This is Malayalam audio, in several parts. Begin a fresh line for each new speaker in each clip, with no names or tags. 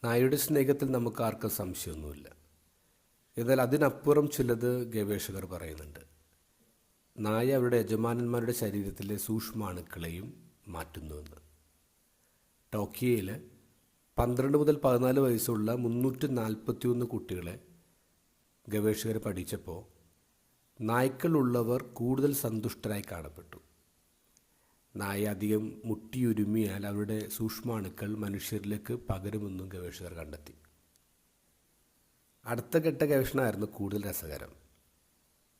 നായയുടെ സ്നേഹത്തിൽ നമുക്ക് ആർക്കും സംശയമൊന്നുമില്ല. എന്നാൽ അതിനപ്പുറം ചിലത് ഗവേഷകർ പറയുന്നുണ്ട്. നായ അവരുടെ യജമാനന്മാരുടെ ശരീരത്തിലെ സൂക്ഷ്മാണുക്കളെയും മാറ്റുന്നുവെന്ന്. ടോക്കിയോയിൽ 12 മുതൽ 14 വയസ്സുള്ള 341 കുട്ടികളെ ഗവേഷകർ പഠിച്ചപ്പോൾ നായ്ക്കളുള്ളവർ കൂടുതൽ സന്തുഷ്ടരായി കാണപ്പെട്ടു. നായ അധികം മുട്ടിയുരുമിയാൽ അവരുടെ സൂക്ഷ്മാണുക്കൾ മനുഷ്യരിലേക്ക് പകരുമെന്നും ഗവേഷകർ കണ്ടെത്തി. അടുത്ത ഘട്ട ഗവേഷണമായിരുന്നു കൂടുതൽ രസകരം.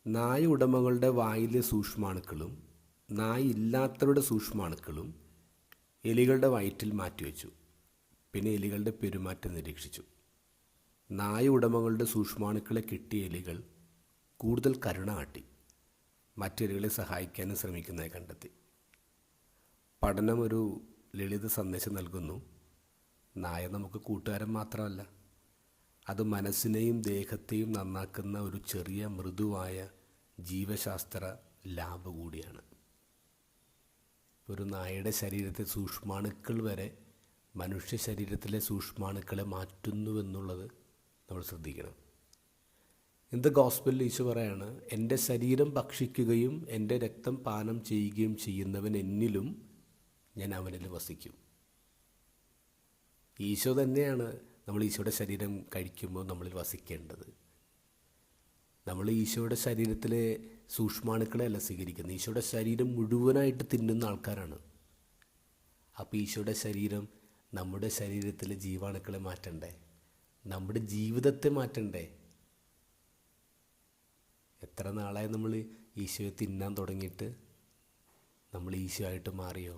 നായ ഉടമകളുടെ വായിലെ സൂക്ഷ്മാണുക്കളും നായ ഇല്ലാത്തവരുടെ സൂക്ഷ്മാണുക്കളും എലികളുടെ വയറ്റിൽ മാറ്റിവെച്ചു. പിന്നെ എലികളുടെ പെരുമാറ്റം നിരീക്ഷിച്ചു. നായ ഉടമകളുടെ സൂക്ഷ്മാണുക്കളെ കിട്ടിയ എലികൾ കൂടുതൽ കരുണ കാട്ടി മറ്റെലികളെ സഹായിക്കാനും ശ്രമിക്കുന്നതായി കണ്ടെത്തി. പഠനം ഒരു ലളിത സന്ദേശം നൽകുന്നു. നായ നമുക്ക് കൂട്ടുകാരൻ മാത്രമല്ല, അത് മനസ്സിനെയും ദേഹത്തെയും നന്നാക്കുന്ന ഒരു ചെറിയ മൃദുവായ ജീവശാസ്ത്ര ലാബ് കൂടിയാണ്. ഒരു നായയുടെ ശരീരത്തെ സൂക്ഷ്മാണുക്കൾ വരെ മനുഷ്യ ശരീരത്തിലെ സൂക്ഷ്മാണുക്കളെ മാറ്റുന്നുവെന്നുള്ളത് നമ്മൾ ശ്രദ്ധിക്കണം. ഇൻ ദ ഗോസ്പലിൽ ഈശോ പറയാണ്, എൻ്റെ ശരീരം ഭക്ഷിക്കുകയും എൻ്റെ രക്തം പാനം ചെയ്യുകയും ചെയ്യുന്നവൻ എന്നിലും ഞാൻ അവനിൽ വസിക്കും. ഈശോ തന്നെയാണ് നമ്മൾ ഈശോയുടെ ശരീരം കഴിക്കുമ്പോൾ നമ്മളിൽ വസിക്കേണ്ടത്. നമ്മൾ ഈശോയുടെ ശരീരത്തിലെ സൂക്ഷ്മാണുക്കളെയല്ല സ്വീകരിക്കുന്നത്, ഈശോയുടെ ശരീരം മുഴുവനായിട്ട് തിന്നുന്ന ആൾക്കാരാണ്. അപ്പോൾ ഈശോയുടെ ശരീരം നമ്മുടെ ശരീരത്തിലെ ജീവാണുക്കളെ മാറ്റണ്ടേ, നമ്മുടെ ജീവിതത്തെ മാറ്റണ്ടേ? എത്ര നാളായി നമ്മൾ ഈശോയെ തിന്നാൻ തുടങ്ങിയിട്ട്? നമ്മൾ ഈശോ ആയിട്ട് മാറിയോ?